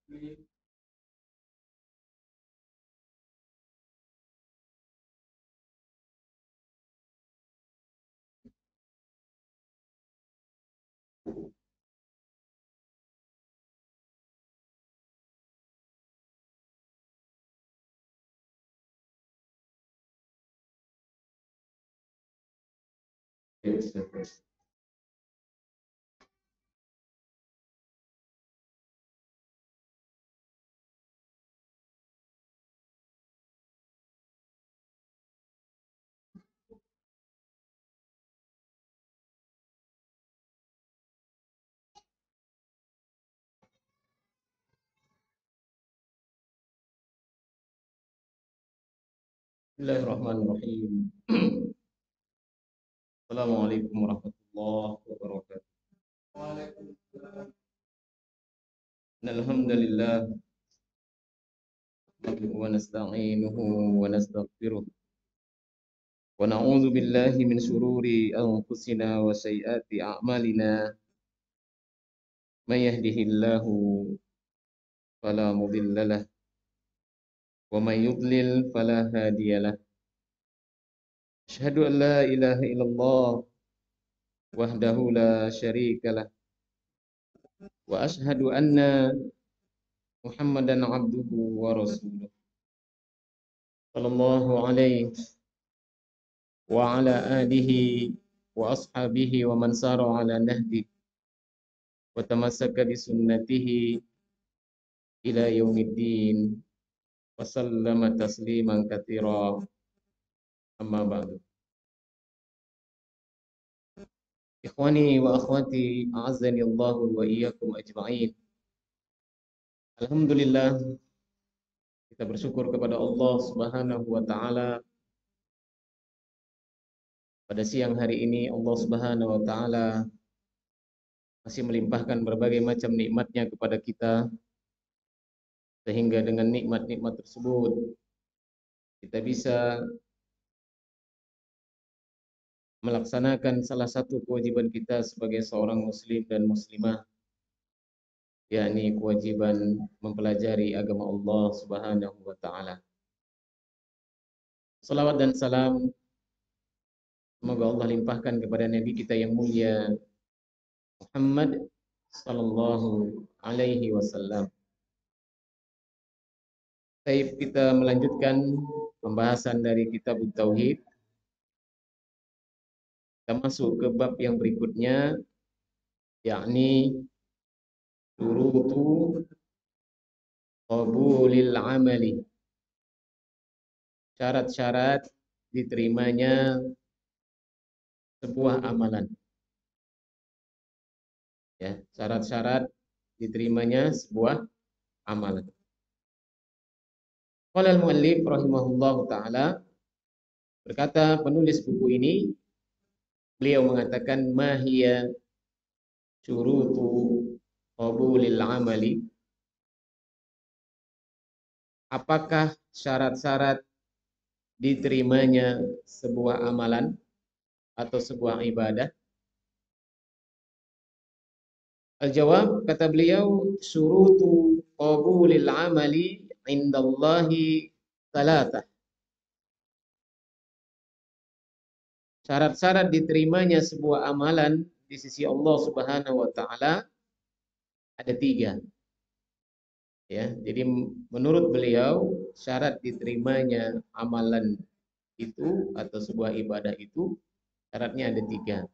Bismillahirrahmanirrahim. Assalamualaikum warahmatullahi wabarakatuh. Alhamdulillah wa nasta'inuhu wa nastaghfiruh wa na'udzu billahi min shururi anfusina wa sayyiati a'malina. May yahdihillahu fala mudilla lahu wa may yudlil fala hadiyalah. Asyhadu an la ilaha illallah wahdahu la syarikalah wa asyhadu anna Muhammadan abduhu wa rasuluh. Sallallahu alaihi wa ala alihi wa ashabihi wa man sara ala nahdi wa tamassaka bi sunnatihi ila yaumiddin wa sallama tasliman katsira, amma ba'du. Ikhwani wa akhwati a'azzani Allah wa iyyakum ajma'in. Alhamdulillah, kita bersyukur kepada Allah Subhanahu wa taala. Pada siang hari ini Allah Subhanahu wa taala masih melimpahkan berbagai macam nikmatnya kepada kita, sehingga dengan nikmat-nikmat tersebut kita bisa melaksanakan salah satu kewajiban kita sebagai seorang muslim dan muslimah, yakni kewajiban mempelajari agama Allah Subhanahu wa taala. Salawat dan salam semoga Allah limpahkan kepada nabi kita yang mulia Muhammad sallallahu alaihi wasallam. Baik, kita melanjutkan pembahasan dari kitab Tauhid. Kita masuk ke bab yang berikutnya, yakni syurutu qabulil amali. Syarat-syarat diterimanya sebuah amalan. Ya, syarat-syarat diterimanya sebuah amalan. Qala al-muallif rahimahullahu taala, berkata penulis buku ini, beliau mengatakan mahiya syurutu qabulil amali. Apakah syarat-syarat diterimanya sebuah amalan atau sebuah ibadah? Al-jawab, kata beliau, syurutu qabulil amali indallahi salatah. Syarat-syarat diterimanya sebuah amalan di sisi Allah Subhanahu wa taala ada 3. Ya, jadi menurut beliau syarat diterimanya amalan itu atau sebuah ibadah itu syaratnya ada 3.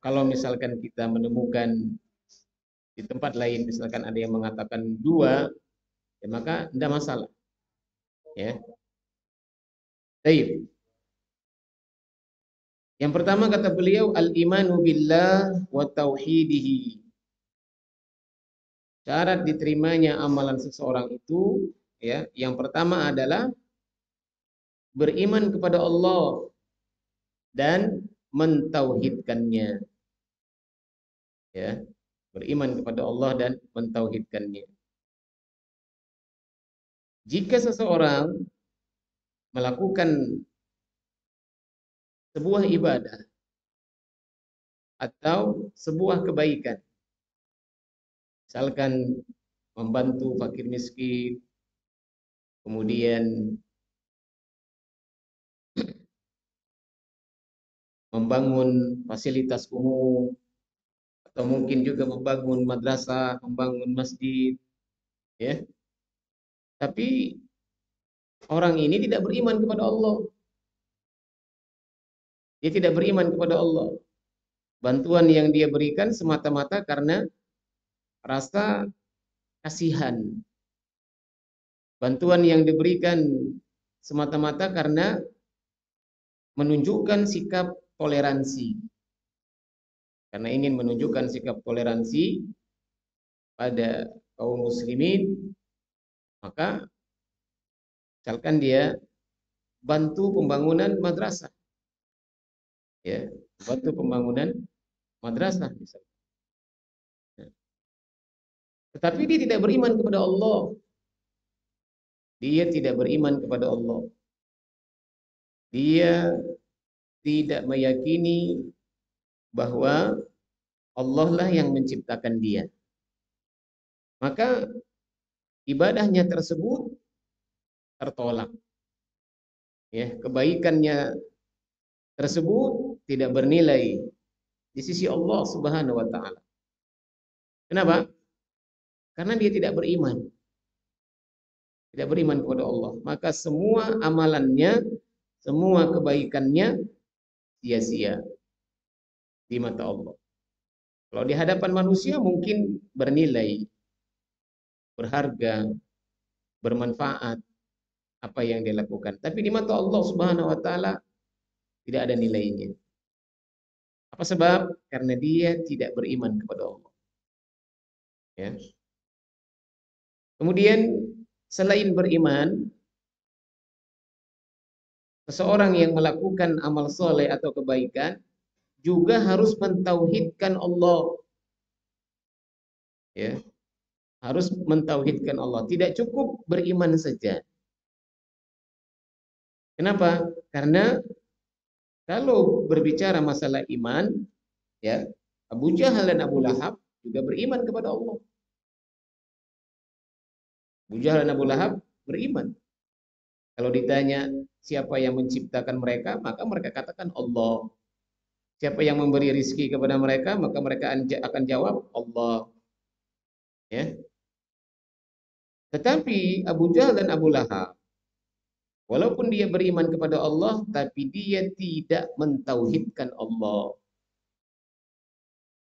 Kalau misalkan kita menemukan di tempat lain misalkan ada yang mengatakan 2, ya maka tidak masalah. Ya. Baik. Yang pertama kata beliau al-imanu billah wa tauhidihi. Syarat diterimanya amalan seseorang itu, ya, yang pertama adalah beriman kepada Allah dan mentauhidkannya. Ya, beriman kepada Allah dan mentauhidkannya. Jika seseorang melakukan sebuah ibadah atau sebuah kebaikan Misalkan membantu fakir miskin, kemudian membangun fasilitas umum, atau mungkin juga membangun madrasah, membangun masjid, ya. Tapi orang ini tidak beriman kepada Allah. Dia tidak beriman kepada Allah. Bantuan yang dia berikan semata-mata karena rasa kasihan. Bantuan yang diberikan semata-mata karena menunjukkan sikap toleransi. Karena ingin menunjukkan sikap toleransi pada kaum muslimin, maka misalkan dia bantu pembangunan madrasah, ya, bantu pembangunan madrasah misalnya. Tetapi dia tidak beriman kepada Allah. Dia tidak beriman kepada Allah. Dia tidak meyakini bahwa Allah lah yang menciptakan dia. Maka ibadahnya tersebut tertolak. Ya, kebaikannya tersebut tidak bernilai di sisi Allah Subhanahu wa taala. Kenapa? Karena dia tidak beriman. Tidak beriman kepada Allah. Maka semua amalannya, semua kebaikannya sia-sia di mata Allah. Kalau di hadapan manusia mungkin bernilai, berharga, bermanfaat apa yang dia lakukan. Tapi di mata Allah Subhanahu wa taala tidak ada nilainya. Apa sebab? Karena dia tidak beriman kepada Allah. Ya. Kemudian selain beriman, seseorang yang melakukan amal soleh atau kebaikan juga harus mentauhidkan Allah. Ya, harus mentauhidkan Allah. Tidak cukup beriman saja. Kenapa? Karena kalau berbicara masalah iman, ya, Abu Jahal dan Abu Lahab juga beriman kepada Allah. Abu Jahal dan Abu Lahab beriman. Kalau ditanya siapa yang menciptakan mereka, maka mereka katakan Allah. Siapa yang memberi rizki kepada mereka, maka mereka akan jawab Allah. Ya. Tetapi Abu Jahal dan Abu Lahab, walaupun dia beriman kepada Allah, tapi dia tidak mentauhidkan Allah.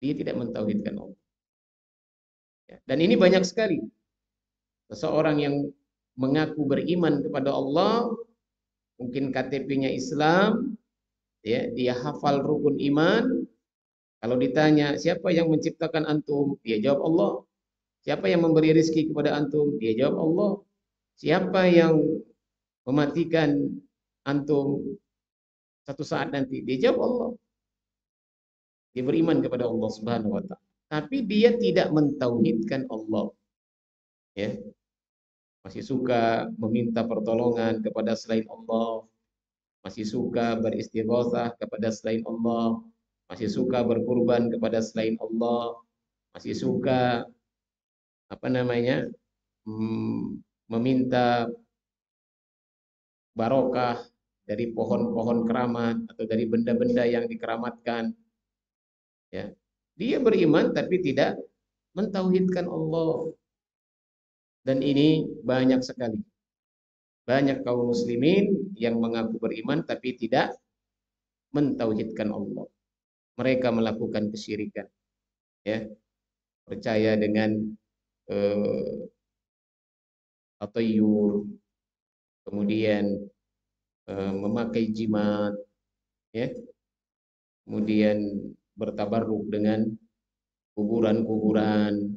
Dia tidak mentauhidkan Allah. Ya. Dan ini banyak sekali. Seseorang yang mengaku beriman kepada Allah, mungkin KTP-nya Islam, ya, dia hafal rukun iman. Kalau ditanya siapa yang menciptakan antum, dia jawab Allah. Siapa yang memberi rizki kepada antum, dia jawab Allah. Siapa yang mematikan antum satu saat nanti, dia jawab Allah. Dia beriman kepada Allah Subhanahu wa taala. Tapi dia tidak mentauhidkan Allah. Ya. Masih suka meminta pertolongan kepada selain Allah, masih suka beristighatsah kepada selain Allah, masih suka berkurban kepada selain Allah, masih suka meminta barokah dari pohon-pohon keramat atau dari benda-benda yang dikeramatkan. Ya. Dia beriman tapi tidak mentauhidkan Allah. Dan ini banyak sekali. Banyak kaum muslimin yang mengaku beriman tapi tidak mentauhidkan Allah. Mereka melakukan kesyirikan. Ya. Percaya dengan atayur, kemudian memakai jimat, ya. Kemudian bertabarruk dengan kuburan-kuburan.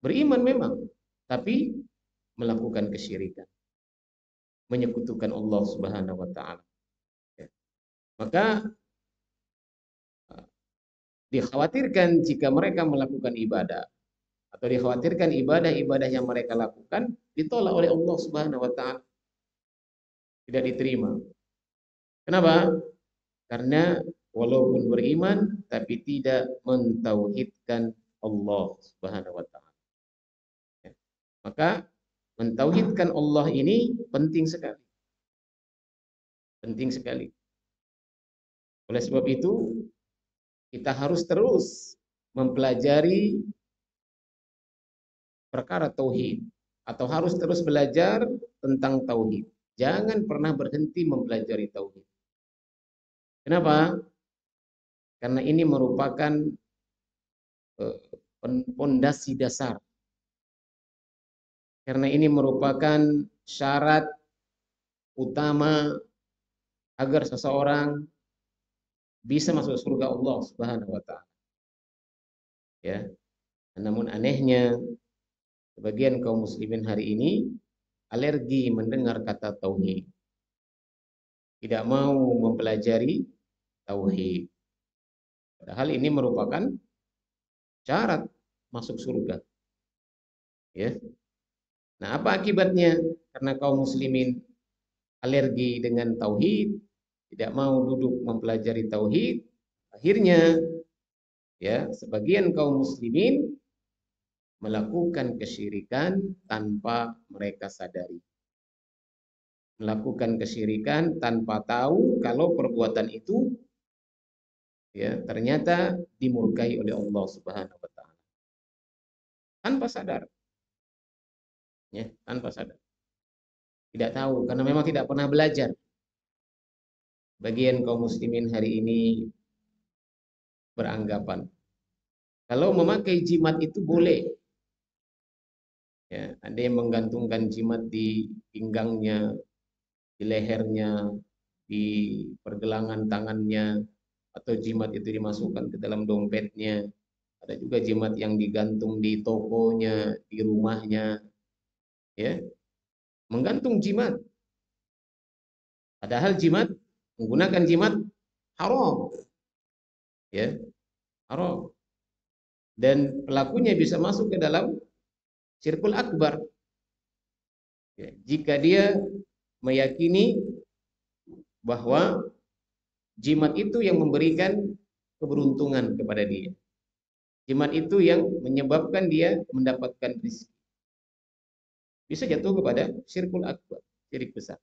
Beriman memang, tapi melakukan kesyirikan, menyekutukan Allah Subhanahu wa taala. Ya. Maka dikhawatirkan jika mereka melakukan ibadah atau dikhawatirkan ibadah-ibadah yang mereka lakukan ditolak oleh Allah Subhanahu wa taala. Tidak diterima. Kenapa? Karena walaupun beriman tapi tidak mentauhidkan Allah Subhanahu wa taala. Ya. Maka mentauhidkan Allah ini penting sekali. Penting sekali. Oleh sebab itu, kita harus terus mempelajari perkara tauhid atau harus terus belajar tentang tauhid. Jangan pernah berhenti mempelajari tauhid. Kenapa? Karena ini merupakan pondasi dasar. Karena ini merupakan syarat utama agar seseorang bisa masuk surga Allah Subhanahu wa taala. Ya. Namun anehnya sebagian kaum muslimin hari ini alergi mendengar kata tauhid. Tidak mau mempelajari tauhid. Padahal ini merupakan syarat masuk surga. Ya. Nah, apa akibatnya? Karena kaum muslimin alergi dengan tauhid, tidak mau duduk mempelajari tauhid, akhirnya ya, sebagian kaum muslimin melakukan kesyirikan tanpa mereka sadari. Melakukan kesyirikan tanpa tahu kalau perbuatan itu ya ternyata dimurkai oleh Allah Subhanahu wa taala. Tanpa sadar. Ya, tanpa sadar. Tidak tahu karena memang tidak pernah belajar. Bagian kaum muslimin hari ini beranggapan kalau memakai jimat itu boleh. Ya, ada yang menggantungkan jimat di pinggangnya, di lehernya, di pergelangan tangannya, atau jimat itu dimasukkan ke dalam dompetnya. Ada juga jimat yang digantung di tokonya, di rumahnya, ya, menggantung jimat. Padahal jimat, menggunakan jimat haram, ya, haram. Dan pelakunya bisa masuk ke dalam syirkul akbar. Ya, jika dia meyakini bahwa jimat itu yang memberikan keberuntungan kepada dia. Jimat itu yang menyebabkan dia mendapatkan rezeki. Bisa jatuh kepada syirkul akbar, syirik besar.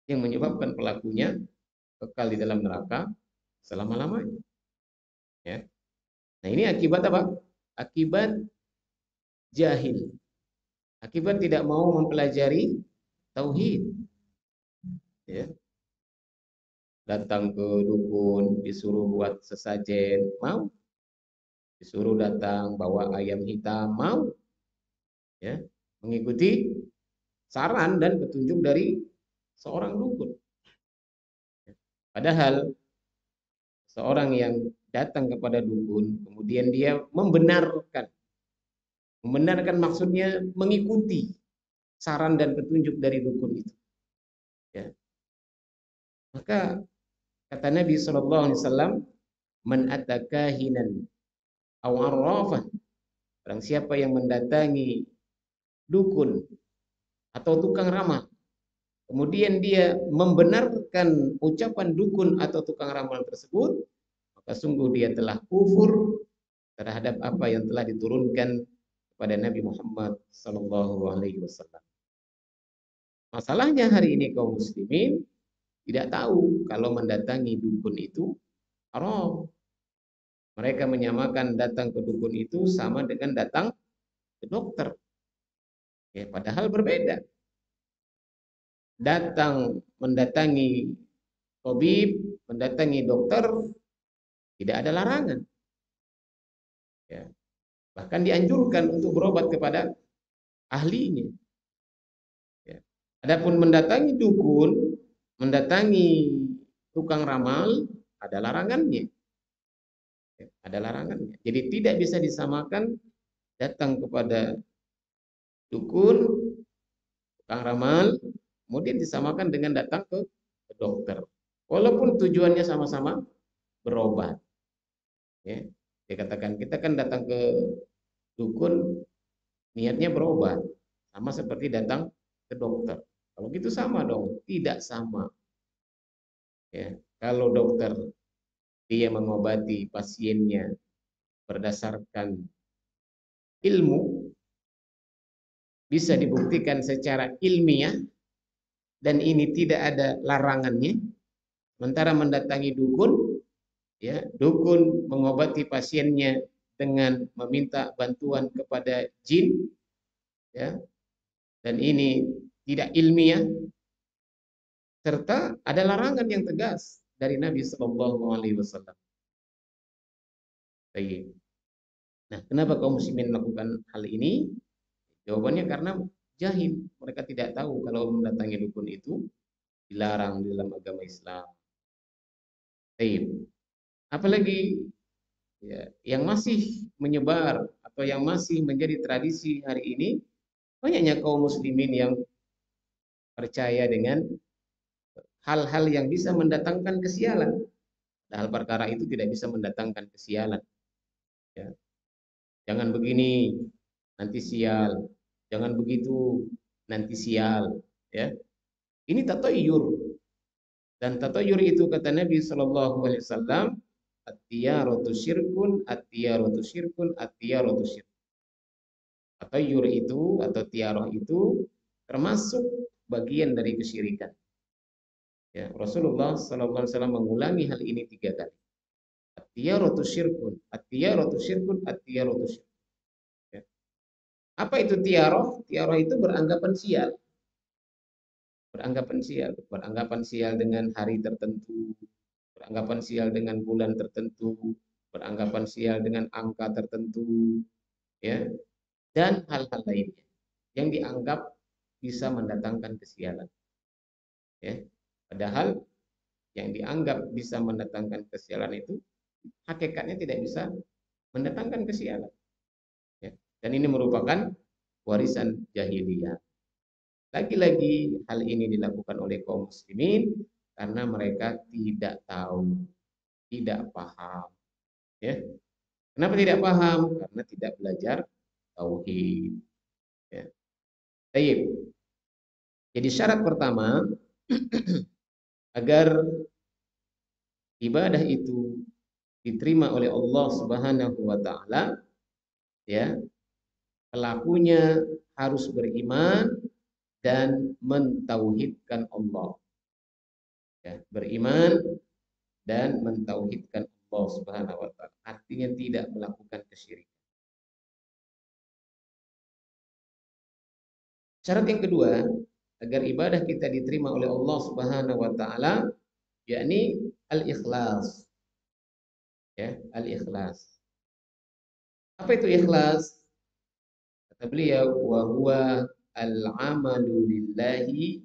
Yang menyebabkan pelakunya kekal di dalam neraka selama-lamanya. Ya. Nah, ini akibat apa? Akibat jahil. Akibat tidak mau mempelajari tauhid. Ya. Datang ke dukun, disuruh buat sesajen, mau. Disuruh datang bawa ayam hitam, mau. Ya. Mengikuti saran dan petunjuk dari seorang dukun. Padahal seorang yang datang kepada dukun, kemudian dia membenarkan maksudnya mengikuti saran dan petunjuk dari dukun itu. Ya. Maka kata Nabi SAW, man atakahinan aw arrafan, barang siapa yang mendatangi dukun atau tukang ramal, kemudian dia membenarkan ucapan dukun atau tukang ramal tersebut, maka sungguh dia telah kufur terhadap apa yang telah diturunkan kepada Nabi Muhammad SAW. Masalahnya hari ini kaum muslimin tidak tahu kalau mendatangi dukun itu haram. Mereka menyamakan datang ke dukun itu sama dengan datang ke dokter. Ya, padahal berbeda. Mendatangi tabib, mendatangi dokter tidak ada larangan. Ya. Bahkan dianjurkan untuk berobat kepada ahlinya. Ya. Adapun mendatangi dukun, mendatangi tukang ramal, ada larangannya. Ya, ada larangannya. Jadi tidak bisa disamakan datang kepada dukun, tukang ramal, kemudian disamakan dengan datang ke dokter. Walaupun tujuannya sama-sama berobat. Ya. Dikatakan kita kan datang ke dukun niatnya berobat, sama seperti datang ke dokter. Kalau gitu sama dong, tidak sama. Ya. Kalau dokter dia mengobati pasiennya berdasarkan ilmu, bisa dibuktikan secara ilmiah, dan ini tidak ada larangannya. Sementara mendatangi dukun, ya, dukun mengobati pasiennya dengan meminta bantuan kepada jin, ya, dan ini tidak ilmiah, serta ada larangan yang tegas dari Nabi Shallallahu Alaihi Wasallam. Baik. Nah, kenapa kaum muslimin melakukan hal ini? Jawabannya karena jahil. Mereka tidak tahu kalau mendatangi dukun itu dilarang di dalam agama Islam. Baik. Apalagi ya, yang masih menyebar atau yang masih menjadi tradisi hari ini, banyaknya kaum muslimin yang percaya dengan hal-hal yang bisa mendatangkan kesialan. Hal perkara itu tidak bisa mendatangkan kesialan. Ya. Jangan begini, nanti sial. Jangan begitu, nanti sial. Ya. Ini tatayur. Dan tatayur itu kata Nabi Shallallahu Alaihi Wasallam, at-tiyaratu syirkun, at-tiyaratu syirkun, at-tiyaratu syirkun. Tatayur itu atau tiaroh itu termasuk bagian dari kesyirikan. Ya, Rasulullah Sallallahu Alaihi Wasallam mengulangi hal ini 3 kali. At-tiyaratu syirkun, at-tiyaratu syirkun, at-tiyaratu syirkun. Ya. Apa itu tiaroh? Tiaroh itu beranggapan sial. Beranggapan sial dengan hari tertentu, beranggapan sial dengan bulan tertentu, beranggapan sial dengan angka tertentu, ya, dan hal-hal lainnya yang dianggap bisa mendatangkan kesialan. Ya. Padahal yang dianggap bisa mendatangkan kesialan itu hakikatnya tidak bisa mendatangkan kesialan. Ya. Dan ini merupakan warisan jahiliyah. Lagi-lagi hal ini dilakukan oleh kaum muslimin karena mereka tidak tahu, tidak paham. Ya. Kenapa tidak paham? Karena tidak belajar tauhid. Ya. Baik. Jadi syarat pertama agar ibadah itu diterima oleh Allah Subhanahu wa taala, ya, pelakunya harus beriman dan mentauhidkan Allah. Ya, beriman dan mentauhidkan Allah Subhanahu wa taala. Artinya tidak melakukan kesyirikan. Syarat yang kedua, agar ibadah kita diterima oleh Allah Subhanahu wa taala, yakni al-ikhlas. Ya, al-ikhlas. Apa itu ikhlas? Kata beliau, wa huwa al-amalu lillahi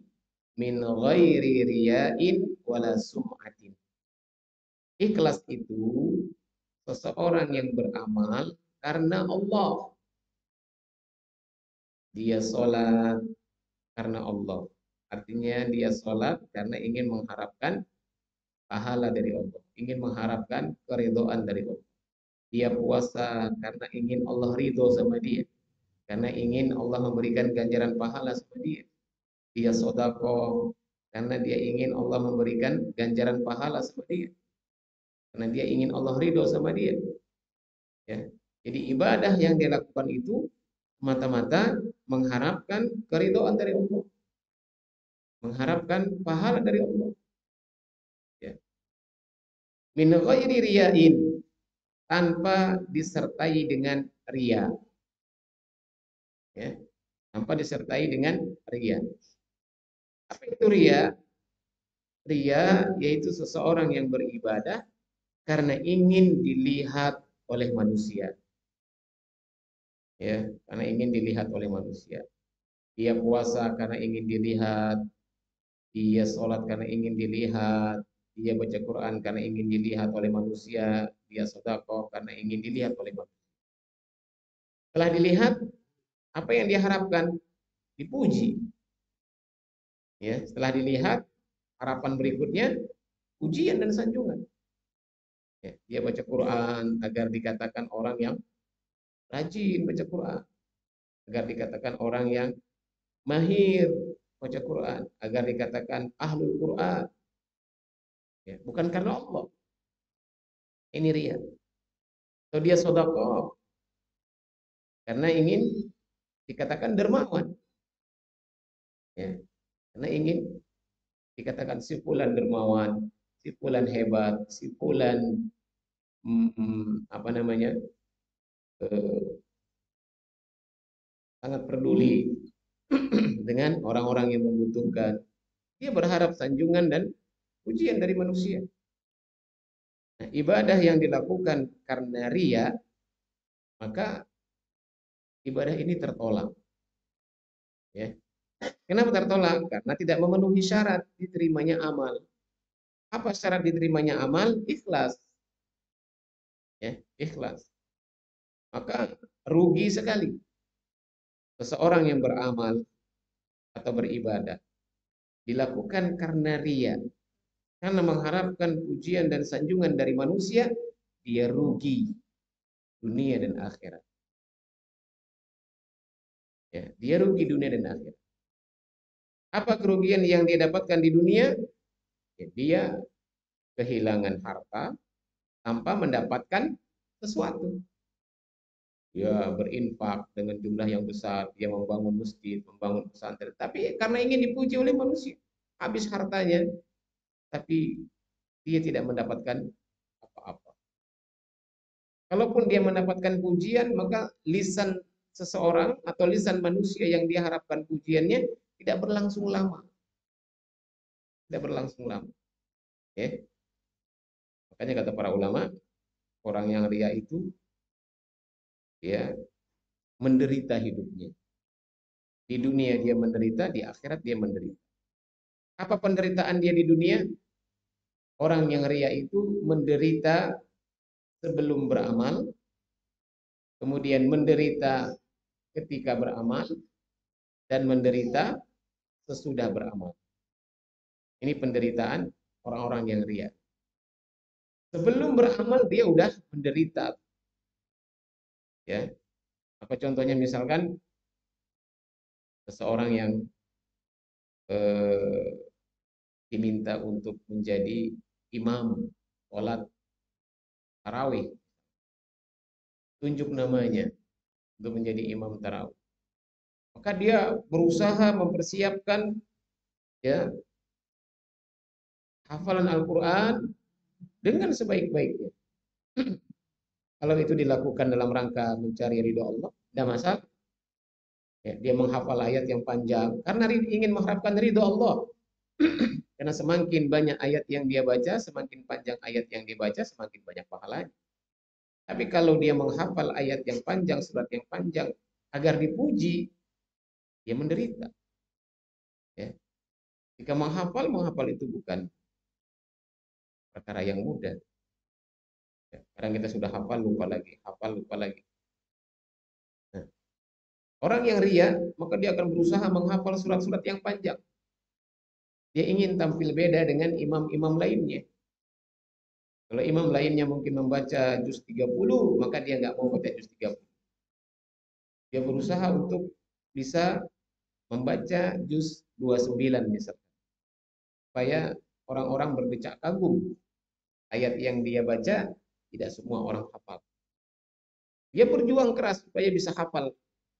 min ghairi riya'in wala sum'atin. Ikhlas itu seseorang yang beramal karena Allah. Dia sholat karena Allah. Artinya dia sholat karena ingin mengharapkan pahala dari Allah, ingin mengharapkan keridhaan dari Allah. Dia puasa karena ingin Allah ridho sama dia, karena ingin Allah memberikan ganjaran pahala sama dia. Dia sodako karena dia ingin Allah memberikan ganjaran pahala sama dia, karena dia ingin Allah ridho sama dia. Ya. Jadi ibadah yang dia lakukan itu mata-mata mengharapkan keridhaan dari Allah, mengharapkan pahala dari Allah. Ya. Min ghairi riya'in, tanpa disertai dengan ria. Ya. Tanpa disertai dengan ria. Apa itu ria? Ria yaitu seseorang yang beribadah karena ingin dilihat oleh manusia. Ya, karena ingin dilihat oleh manusia. Dia puasa karena ingin dilihat, dia sholat karena ingin dilihat, dia baca Quran karena ingin dilihat oleh manusia, dia sedekah karena ingin dilihat oleh manusia. Setelah dilihat, apa yang dia harapkan? Dipuji. Ya, setelah dilihat, harapan berikutnya pujian dan sanjungan. Ya, dia baca Quran agar dikatakan orang yang rajin baca Quran, agar dikatakan orang yang mahir baca Quran, agar dikatakan ahlul Quran. Ya, bukan karena Allah. Ini ria. atau dia sedekah karena ingin dikatakan dermawan, ya, karena ingin dikatakan si fulan dermawan, si fulan hebat, si fulan apa namanya eh, sangat peduli dengan orang-orang yang membutuhkan. Dia berharap sanjungan dan pujian dari manusia. Nah, ibadah yang dilakukan karena ria, maka ibadah ini tertolak. Ya. Kenapa tertolak? Karena tidak memenuhi syarat diterimanya amal. Apa syarat diterimanya amal? Ikhlas. Ya, ikhlas. Maka rugi sekali seseorang yang beramal atau beribadah dilakukan karena ria, karena mengharapkan pujian dan sanjungan dari manusia, dia rugi dunia dan akhirat. Ya, dia rugi dunia dan akhirat. Apa kerugian yang dia dapatkan di dunia? Ya, dia kehilangan harta tanpa mendapatkan sesuatu. Dia berinfak dengan jumlah yang besar, dia membangun masjid, membangun pesantren, tapi karena ingin dipuji oleh manusia, habis hartanya, tapi dia tidak mendapatkan apa-apa. Kalaupun dia mendapatkan pujian, maka lisan seseorang atau lisan manusia yang dia harapkan pujiannya tidak berlangsung lama, tidak berlangsung lama. Ya. Makanya kata para ulama, orang yang ria itu ya menderita hidupnya. Di dunia dia menderita, di akhirat dia menderita. Apa penderitaan dia di dunia? Orang yang ria itu menderita sebelum beramal, kemudian menderita ketika beramal, dan menderita sesudah beramal. Ini penderitaan orang-orang yang ria. Sebelum beramal dia udah menderita. Ya, apa contohnya misalkan seseorang yang eh, diminta untuk menjadi imam sholat tarawih, tunjuk namanya untuk menjadi imam tarawih. Maka dia berusaha mempersiapkan ya hafalan Al-Quran dengan sebaik-baiknya. Kalau itu dilakukan dalam rangka mencari ridho Allah, tidak masalah. Ya, dia menghafal ayat yang panjang karena ingin mengharapkan ridho Allah. Karena semakin banyak ayat yang dia baca, semakin panjang ayat yang dibaca, semakin banyak pahalanya. Tapi kalau dia menghafal ayat yang panjang, surat yang panjang, agar dipuji, dia menderita. Ya. Jika menghafal itu bukan perkara yang mudah. Ya. Kadang kita sudah hafal, lupa lagi, hafal, lupa lagi. Nah, orang yang ria, maka dia akan berusaha menghafal surat-surat yang panjang. Dia ingin tampil beda dengan imam-imam lainnya. Kalau imam lainnya mungkin membaca juz 30, maka dia nggak mau baca juz 30. Dia berusaha untuk bisa membaca juz 29 misalnya. Supaya orang-orang berdecak kagum. Ayat yang dia baca tidak semua orang hafal. Dia berjuang keras supaya bisa hafal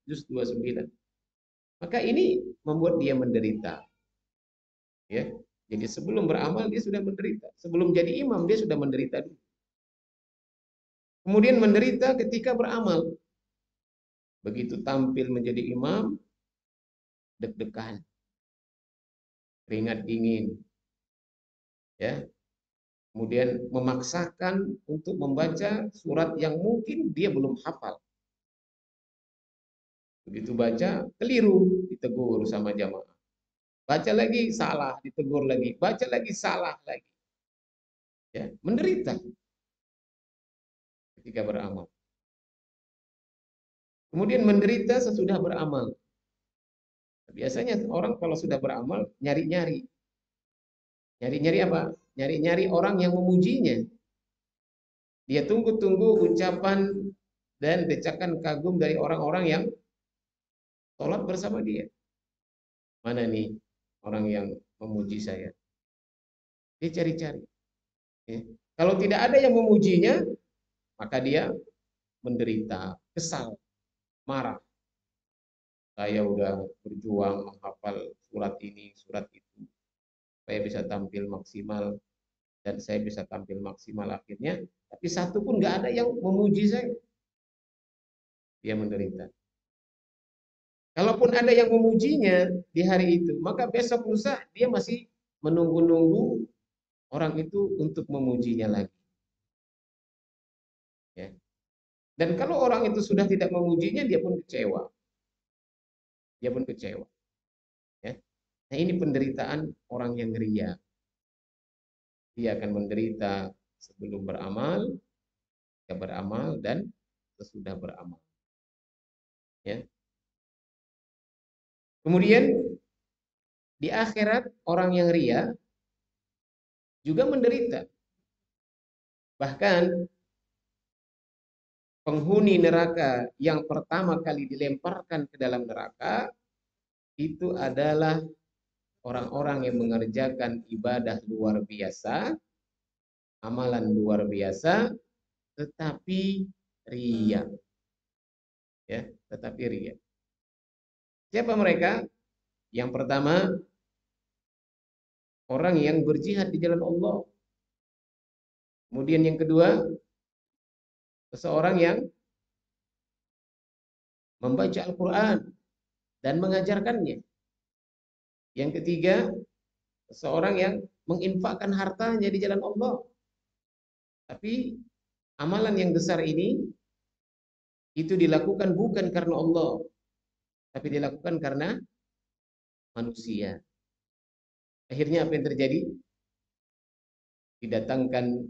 juz 29. Maka ini membuat dia menderita. Ya. Jadi sebelum beramal dia sudah menderita. Sebelum jadi imam dia sudah menderita dulu. Kemudian menderita ketika beramal. Begitu tampil menjadi imam, deg-degan, keringat dingin, ya. Kemudian memaksakan untuk membaca surat yang mungkin dia belum hafal. Begitu baca, keliru, ditegur sama jamaah. Baca lagi, salah, ditegur lagi. Baca lagi, salah lagi. Ya, menderita ketika beramal. Kemudian menderita sesudah beramal. Biasanya orang kalau sudah beramal, nyari-nyari. Nyari-nyari apa? Nyari-nyari orang yang memujinya. Dia tunggu-tunggu ucapan dan decakan kagum dari orang-orang yang sholat bersama dia. Mana nih orang yang memuji saya? Dia cari-cari. Ya. Kalau tidak ada yang memujinya, maka dia menderita, kesal, marah. Saya udah berjuang menghafal surat ini, surat itu, supaya bisa tampil maksimal, dan saya bisa tampil maksimal akhirnya. Tapi satu pun nggak ada yang memuji saya. Dia menderita. Kalaupun ada yang memujinya di hari itu, maka besok lusa dia masih menunggu-nunggu orang itu untuk memujinya lagi. Ya. Dan kalau orang itu sudah tidak memujinya, dia pun kecewa. Dia pun kecewa. Ya. Nah, ini penderitaan orang yang ria. Dia akan menderita sebelum beramal, ketika beramal, dan sesudah beramal. Ya. Kemudian di akhirat orang yang ria juga menderita. Bahkan penghuni neraka yang pertama kali dilemparkan ke dalam neraka itu adalah orang-orang yang mengerjakan ibadah luar biasa, amalan luar biasa, tetapi ria. Ya, tetapi ria. Siapa mereka? Yang pertama, orang yang berjihad di jalan Allah. Kemudian yang kedua, seseorang yang membaca Al-Quran dan mengajarkannya. Yang ketiga, seseorang yang menginfakkan hartanya di jalan Allah. Tapi amalan yang besar ini itu dilakukan bukan karena Allah, tapi dilakukan karena manusia. Akhirnya apa yang terjadi? Didatangkan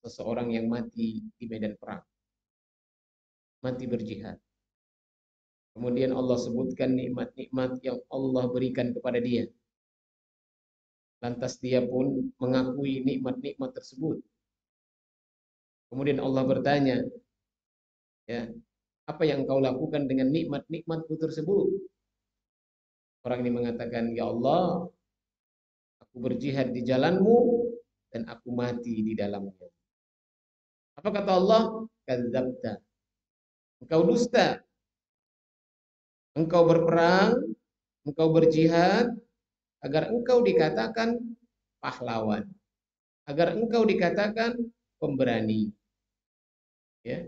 seseorang yang mati di medan perang, mati berjihad. Kemudian Allah sebutkan nikmat-nikmat yang Allah berikan kepada dia. Lantas dia pun mengakui nikmat-nikmat tersebut. Kemudian Allah bertanya, ya, apa yang kau lakukan dengan nikmat-nikmatku tersebut? Orang ini mengatakan, ya Allah, aku berjihad di jalanmu dan aku mati di dalamnya. Apa kata Allah? Kadzabta. Engkau dusta. Engkau berperang, engkau berjihad agar engkau dikatakan pahlawan, agar engkau dikatakan pemberani. Ya.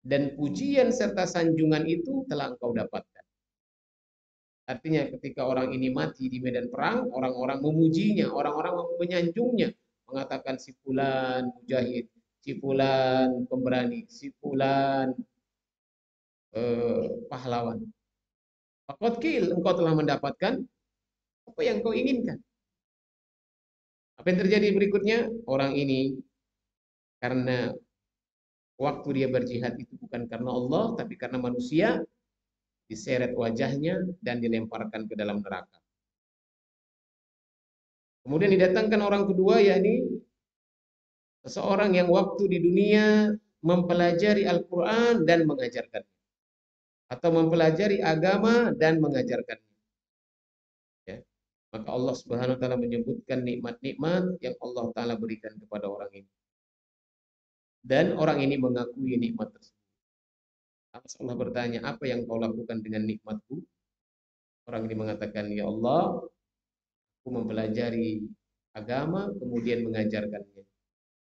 Dan pujian serta sanjungan itu telah engkau dapatkan. Artinya ketika orang ini mati di medan perang, orang-orang memujinya, orang-orang menyanjungnya, mengatakan si fulan mujahid, si fulan pemberani, si fulan pahlawan. Fakotkil, engkau telah mendapatkan apa yang kau inginkan. Apa yang terjadi berikutnya? Orang ini karena waktu dia berjihad itu bukan karena Allah, tapi karena manusia, diseret wajahnya dan dilemparkan ke dalam neraka. Kemudian didatangkan orang kedua, yakni seseorang yang waktu di dunia mempelajari Al-Quran dan mengajarkannya, atau mempelajari agama dan mengajarkannya. Ya. Maka Allah Subhanahu Wa Taala menyebutkan nikmat-nikmat yang Allah Taala berikan kepada orang ini, dan orang ini mengakui nikmat tersebut. Allah bertanya, apa yang kau lakukan dengan nikmatku? Orang ini mengatakan, ya Allah, aku mempelajari agama kemudian mengajarkannya.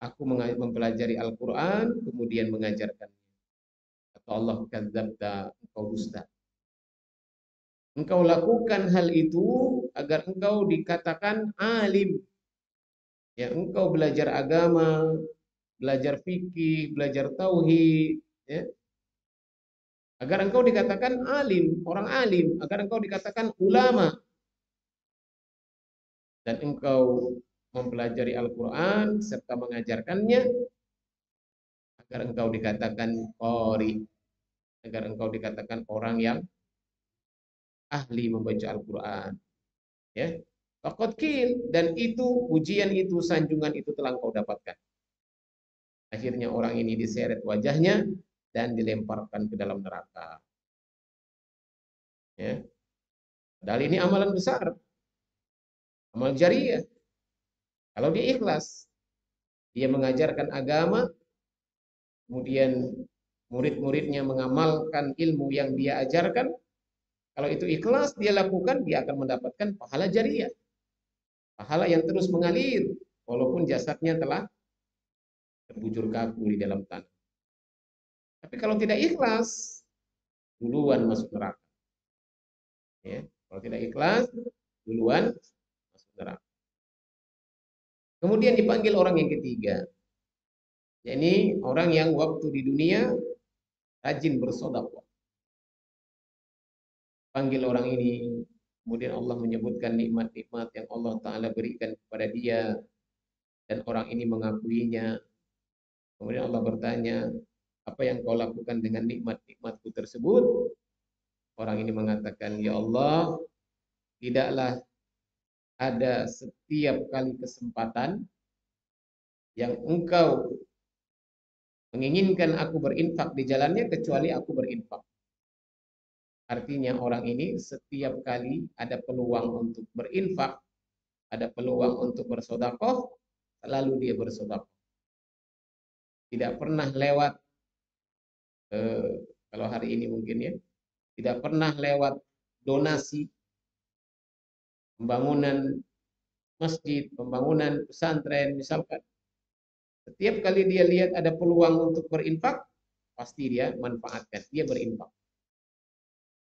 Aku mempelajari Al-Quran kemudian mengajarkannya. Kata Allah, kadzabta, engkau dusta. Engkau lakukan hal itu agar engkau dikatakan alim. Ya, engkau belajar agama, belajar fikih, belajar tauhid, ya. Agar engkau dikatakan alim, orang alim, agar engkau dikatakan ulama. Dan engkau mempelajari Al-Quran serta mengajarkannya agar engkau dikatakan qari, agar engkau dikatakan orang yang ahli membaca Al-Quran. Ya, faqad qil, dan itu pujian itu, sanjungan itu telah engkau dapatkan. Akhirnya orang ini diseret wajahnya dan dilemparkan ke dalam neraka. Ya. Padahal ini amalan besar, amal jariah. Kalau dia ikhlas, dia mengajarkan agama, kemudian murid-muridnya mengamalkan ilmu yang dia ajarkan, kalau itu ikhlas dia lakukan, dia akan mendapatkan pahala jariah, pahala yang terus mengalir walaupun jasadnya telah terbujur kaku di dalam tanah. Tapi kalau tidak ikhlas, duluan masuk neraka. Ya, kalau tidak ikhlas, duluan masuk neraka. Kemudian dipanggil orang yang ketiga, yakni orang yang waktu di dunia rajin bersedekah. Panggil orang ini, kemudian Allah menyebutkan nikmat-nikmat yang Allah Ta'ala berikan kepada dia, dan orang ini mengakuinya. Kemudian Allah bertanya, apa yang kau lakukan dengan nikmat-nikmatku tersebut? Orang ini mengatakan, ya Allah, tidaklah ada setiap kali kesempatan yang engkau menginginkan aku berinfak di jalannya, kecuali aku berinfak. Artinya orang ini setiap kali ada peluang untuk berinfak, ada peluang untuk bersedekah, selalu dia bersedekah. Tidak pernah lewat, kalau hari ini mungkin ya, tidak pernah lewat donasi, pembangunan masjid, pembangunan pesantren misalkan. Setiap kali dia lihat ada peluang untuk berinfak, pasti dia manfaatkan, dia berinfak.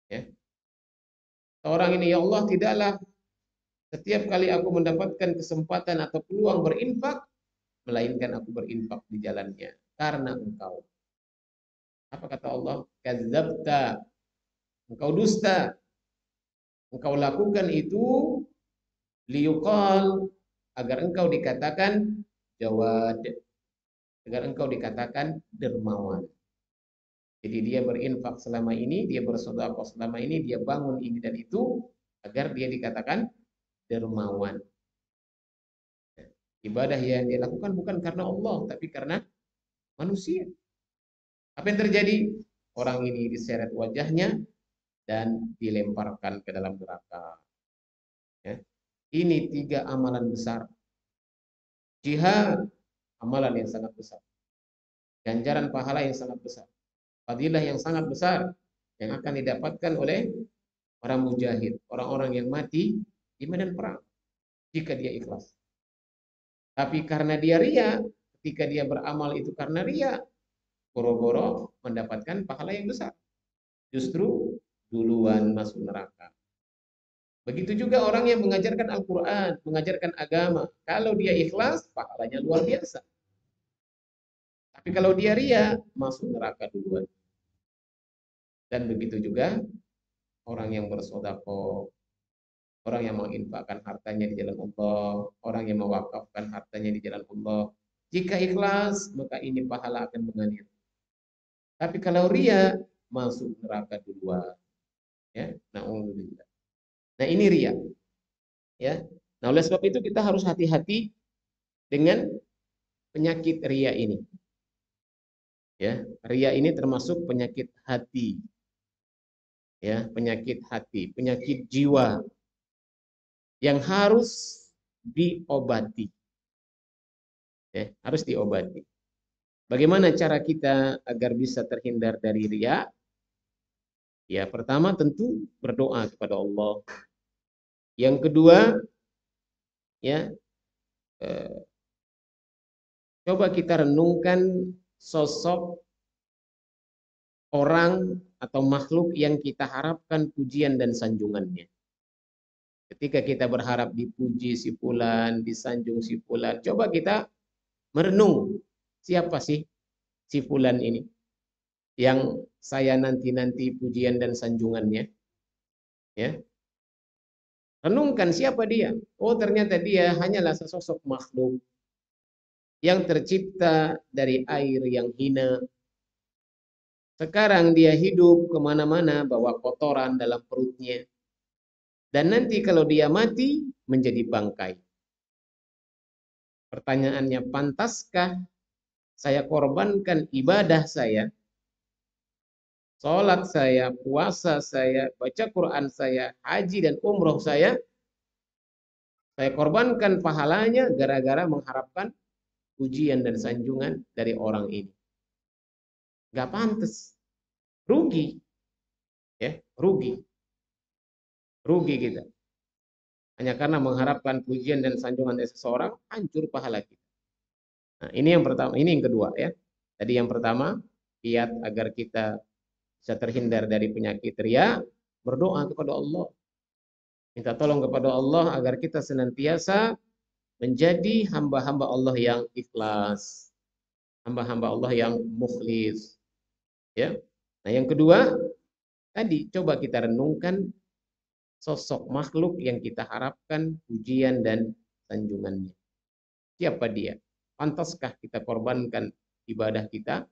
Ya. Orang ini, ya Allah, tidaklah setiap kali aku mendapatkan kesempatan atau peluang berinfak, melainkan aku berinfak di jalannya karena engkau. Apa kata Allah? Kadzabta, engkau dusta. Engkau lakukan itu liyuqal, agar engkau dikatakan jawad, agar engkau dikatakan dermawan. Jadi dia berinfak selama ini, dia bersedekah selama ini, dia bangun ini dan itu agar dia dikatakan dermawan. Ibadah yang dia lakukan bukan karena Allah, tapi karena manusia. Apa yang terjadi? Orang ini diseret wajahnya dan dilemparkan ke dalam neraka. Ya. Ini 3 amalan besar. Jihad, amalan yang sangat besar. Ganjaran pahala yang sangat besar. Fadilah yang sangat besar yang akan didapatkan oleh para mujahid, orang-orang yang mati di medan perang jika dia ikhlas. Tapi karena dia ria, ketika dia beramal itu karena ria, boro-boro mendapatkan pahala yang besar, justru duluan masuk neraka. Begitu juga orang yang mengajarkan Al-Quran, mengajarkan agama, kalau dia ikhlas, pahalanya luar biasa. Tapi kalau dia ria, masuk neraka duluan. Dan begitu juga orang yang bersedekah, orang yang menginfakkan hartanya di jalan Allah, orang yang mewakafkan hartanya di jalan Allah. Jika ikhlas, maka ini pahala akan mengalir. Tapi kalau ria, masuk neraka duluan. Ya, na'udzubillah. Nah, ini ria. Ya. Nah, oleh sebab itu kita harus hati-hati dengan penyakit ria ini. Ya, ria ini termasuk penyakit hati. Ya, penyakit hati, penyakit jiwa yang harus diobati. Ya, harus diobati. Bagaimana cara kita agar bisa terhindar dari ria? Ya, pertama tentu berdoa kepada Allah. Yang kedua, ya, coba kita renungkan sosok orang atau makhluk yang kita harapkan pujian dan sanjungannya. Ketika kita berharap dipuji si fulan, disanjung si fulan, coba kita merenung, siapa sih si fulan ini yang saya nanti-nanti pujian dan sanjungannya? Ya. Renungkan siapa dia. Oh, ternyata dia hanyalah sesosok makhluk yang tercipta dari air yang hina. Sekarang dia hidup kemana-mana bawa kotoran dalam perutnya. Dan nanti kalau dia mati menjadi bangkai. Pertanyaannya, pantaskah saya korbankan ibadah saya, sholat saya, puasa saya, baca Quran saya, haji dan umroh saya korbankan pahalanya gara-gara mengharapkan pujian dan sanjungan dari orang ini. nggak pantas, rugi, ya, rugi kita. Hanya karena mengharapkan pujian dan sanjungan dari seseorang, hancur pahala kita. Nah, ini yang pertama, ini yang kedua ya. Tadi yang pertama, kiat agar kita bisa terhindar dari penyakit riya, berdoa kepada Allah. Minta tolong kepada Allah agar kita senantiasa menjadi hamba-hamba Allah yang ikhlas, hamba-hamba Allah yang mukhlis. Ya. Nah, yang kedua, tadi coba kita renungkan sosok makhluk yang kita harapkan pujian dan sanjungannya. Siapa dia? Pantaskah kita korbankan ibadah kita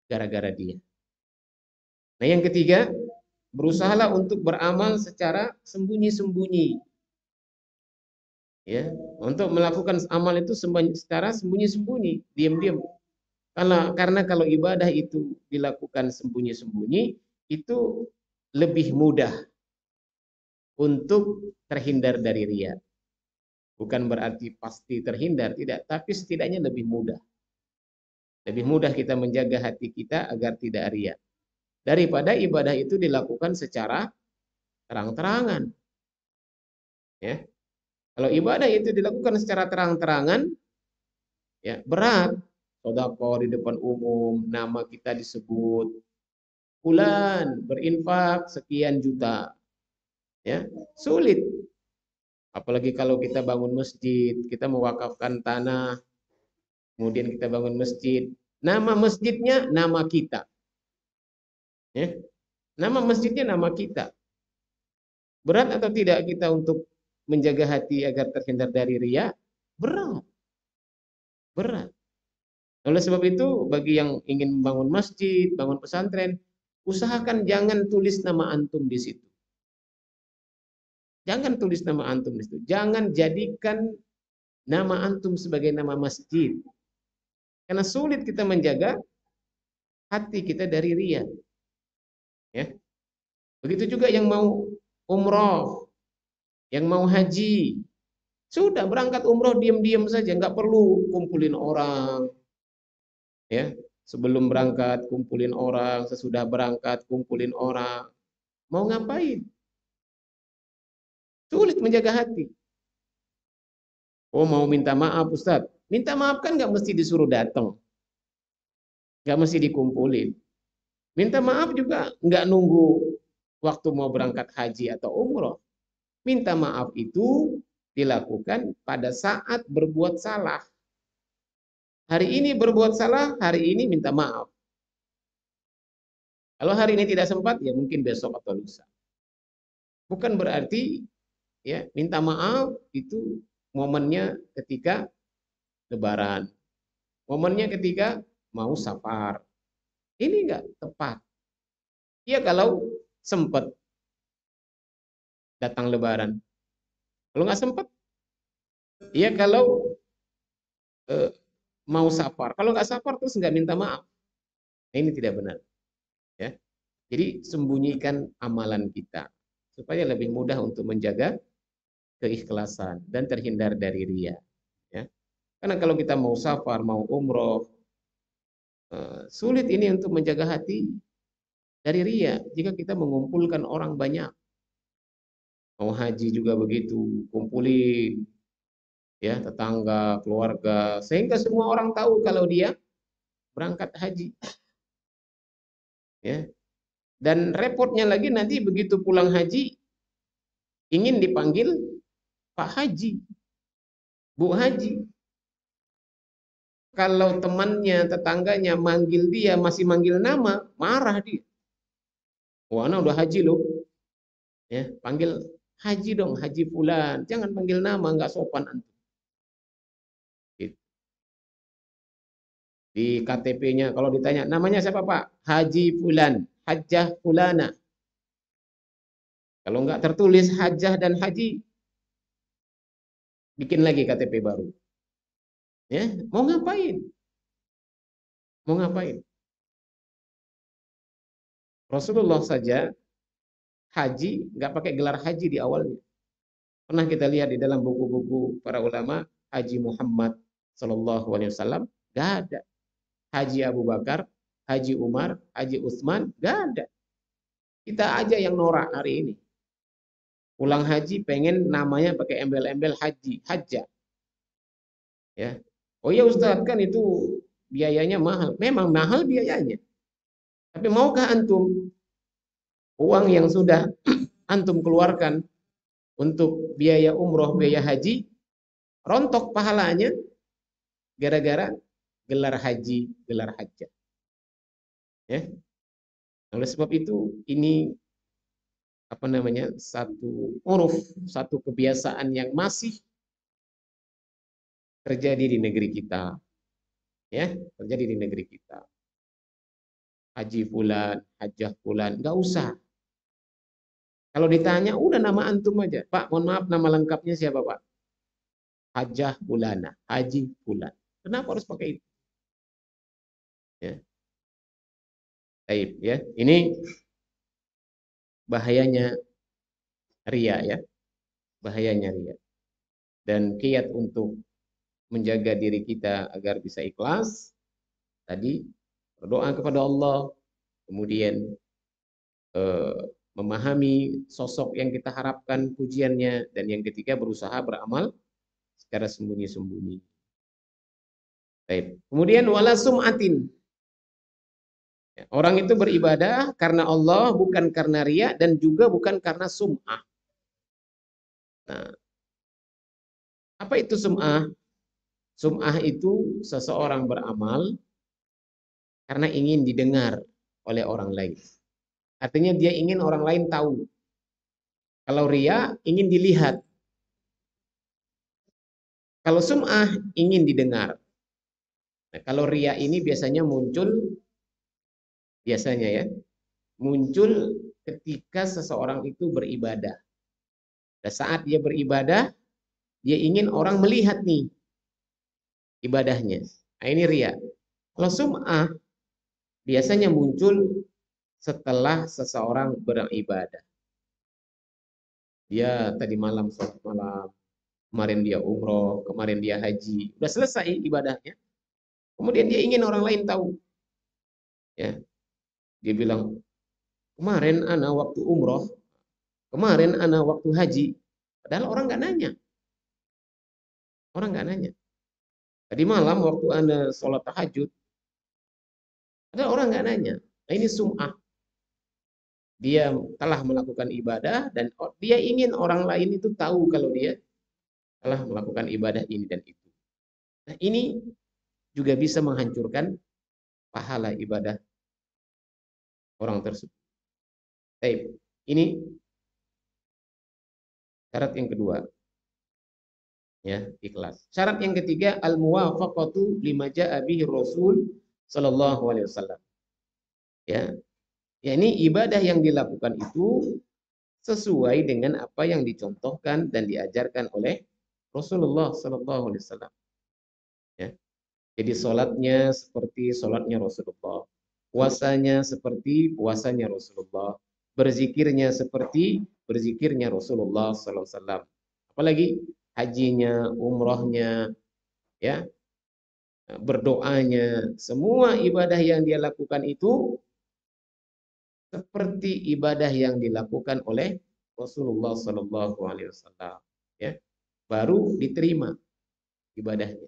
gara-gara dia? Nah, yang ketiga, berusahalah untuk beramal secara sembunyi-sembunyi. Ya, untuk melakukan amal itu secara sembunyi-sembunyi, diam-diam. Karena kalau ibadah itu dilakukan sembunyi-sembunyi, itu lebih mudah untuk terhindar dari riya. Bukan berarti pasti terhindar, tidak, tapi setidaknya lebih mudah. Lebih mudah kita menjaga hati kita agar tidak riya. Daripada ibadah itu dilakukan secara terang-terangan. Ya. Kalau ibadah itu dilakukan secara terang-terangan, ya berat. Sedekah di depan umum, nama kita disebut, fulan berinfak sekian juta, ya sulit. Apalagi kalau kita bangun masjid, kita mewakafkan tanah, kemudian kita bangun masjid, nama masjidnya nama kita, ya nama masjidnya nama kita. Berat atau tidak kita untuk menjaga hati agar terhindar dari riya? Berat, berat. Oleh sebab itu, bagi yang ingin membangun masjid, bangun pesantren, usahakan jangan tulis nama antum di situ. Jangan tulis nama antum di situ. Jangan jadikan nama antum sebagai nama masjid. Karena sulit kita menjaga hati kita dari riya. Ya. Begitu juga yang mau umroh, yang mau haji. Sudah berangkat umroh diam-diam saja, nggak perlu kumpulin orang. Ya, sebelum berangkat kumpulin orang, sesudah berangkat kumpulin orang. Mau ngapain? Sulit menjaga hati. Oh, mau minta maaf Ustadz. Minta maaf kan nggak mesti disuruh datang. Nggak mesti dikumpulin. Minta maaf juga nggak nunggu waktu mau berangkat haji atau umroh. Minta maaf itu dilakukan pada saat berbuat salah. Hari ini berbuat salah, hari ini minta maaf. Kalau hari ini tidak sempat, ya mungkin besok atau lusa. Bukan berarti ya minta maaf itu momennya ketika Lebaran, momennya ketika mau safar. Ini enggak tepat. Ya kalau sempat datang Lebaran. Kalau nggak sempat, ya kalau mau safar. Kalau nggak safar terus nggak minta maaf. Nah, ini tidak benar. Ya. Jadi sembunyikan amalan kita supaya lebih mudah untuk menjaga keikhlasan dan terhindar dari riya. Ya. Karena kalau kita mau safar, mau umroh, sulit ini untuk menjaga hati dari riya jika kita mengumpulkan orang banyak. Mau haji juga begitu, kumpulin ya tetangga, keluarga, sehingga semua orang tahu kalau dia berangkat haji. Ya. Dan repotnya lagi nanti begitu pulang haji ingin dipanggil Pak Haji, Bu Haji. Kalau temannya, tetangganya manggil dia masih manggil nama, marah dia. Wah, anak udah haji loh. Ya, panggil Haji dong, Haji Fulan. Jangan panggil nama, nggak sopan antum. Gitu. Di KTP-nya kalau ditanya, namanya siapa Pak? Haji Fulan, Hajjah Fulana. Kalau nggak tertulis Hajjah dan Haji, bikin lagi KTP baru. Ya, mau ngapain? Mau ngapain? Rasulullah saja haji nggak pakai gelar haji di awalnya. Pernah kita lihat di dalam buku-buku para ulama, Haji Muhammad Sallallahu Alaihi Wasallam nggak ada. Haji Abu Bakar Haji Umar, Haji Utsman, nggak ada. Kita aja yang norak hari ini. Pulang haji pengen namanya pakai embel-embel haji, hajja. Ya. Oh ya Ustadz, kan itu biayanya mahal. Memang mahal biayanya. Tapi maukah antum uang yang sudah antum keluarkan untuk biaya umroh, biaya haji, rontok pahalanya gara-gara gelar haji, gelar hajjah. Ya. Oleh sebab itu ini apa namanya, satu uruf, satu kebiasaan yang masih terjadi di negeri kita, ya, terjadi di negeri kita. Haji fulan, hajjah fulan, nggak usah. Kalau ditanya, udah nama antum aja. Pak, mohon maaf, nama lengkapnya siapa Pak? Hajjah fulana, haji fulan. Kenapa harus pakai itu? Ya. Baik, ya. Ini bahayanya ria, ya. Bahayanya ria. Dan kiat untuk menjaga diri kita agar bisa ikhlas, tadi berdoa kepada Allah, kemudian memahami sosok yang kita harapkan pujiannya, dan yang ketiga berusaha beramal secara sembunyi-sembunyi. Baik. Kemudian wala sum'atin. Orang itu beribadah karena Allah, bukan karena riya, dan juga bukan karena sum'ah. Nah, apa itu sum'ah? Sum'ah itu seseorang beramal karena ingin didengar oleh orang lain. Artinya dia ingin orang lain tahu. Kalau riya ingin dilihat. Kalau sum'ah ingin didengar. Nah, kalau riya ini biasanya muncul, muncul ketika seseorang itu beribadah. Dan saat dia beribadah, dia ingin orang melihat nih ibadahnya. Nah, ini riya. Kalau sum'ah biasanya muncul setelah seseorang beribadah. Dia tadi malam sholat malam, kemarin dia umroh, kemarin dia haji, udah selesai ibadahnya. Kemudian dia ingin orang lain tahu. Ya, dia bilang, kemarin ana waktu umroh, kemarin ana waktu haji. Padahal orang nggak nanya. Orang nggak nanya. Tadi malam waktu ana sholat tahajud, padahal orang nggak nanya. Nah, ini sum'ah. Dia telah melakukan ibadah dan dia ingin orang lain itu tahu kalau dia telah melakukan ibadah ini dan itu. Nah, ini juga bisa menghancurkan pahala ibadah orang tersebut. Baik, ini syarat yang kedua. Ya, ikhlas. Syarat yang ketiga, al-muwafaqatu lima jaa bihi Rasul sallallahu alaihi wasallam. Ya. Ya, ini ibadah yang dilakukan itu sesuai dengan apa yang dicontohkan dan diajarkan oleh Rasulullah sallallahu alaihi wasallam. Ya. Jadi sholatnya seperti sholatnya Rasulullah, puasanya seperti puasanya Rasulullah, berzikirnya seperti berzikirnya Rasulullah sallallahu alaihi wasallam. Apalagi hajinya, umrohnya, ya, berdoanya, semua ibadah yang dia lakukan itu seperti ibadah yang dilakukan oleh Rasulullah sallallahu alaihi wasallam, ya. Baru diterima ibadahnya.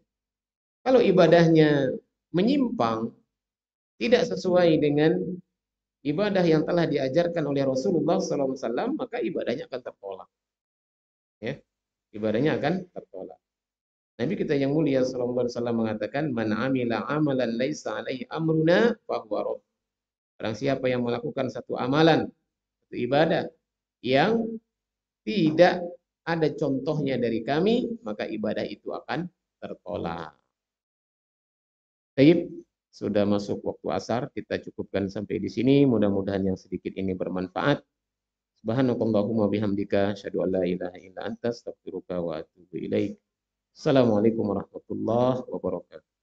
Kalau ibadahnya menyimpang, tidak sesuai dengan ibadah yang telah diajarkan oleh Rasulullah sallallahu alaihi wasallam, maka ibadahnya akan tertolak. Ya, ibadahnya akan tertolak. Nabi kita yang mulia sallallahu alaihi wasallam mengatakan, "Man 'amila 'amalan laisa 'alaihi amruna fahuwa radd." Barang siapa yang melakukan satu amalan, satu ibadah yang tidak ada contohnya dari kami, maka ibadah itu akan tertolak. Baik, sudah masuk waktu asar, kita cukupkan sampai di sini. Mudah-mudahan yang sedikit ini bermanfaat. Subhanakallahumma bihamdika, asyhadu an la ilaha illa anta, astaghfiruka wa atubu ilaik. Assalamualaikum warahmatullahi wabarakatuh.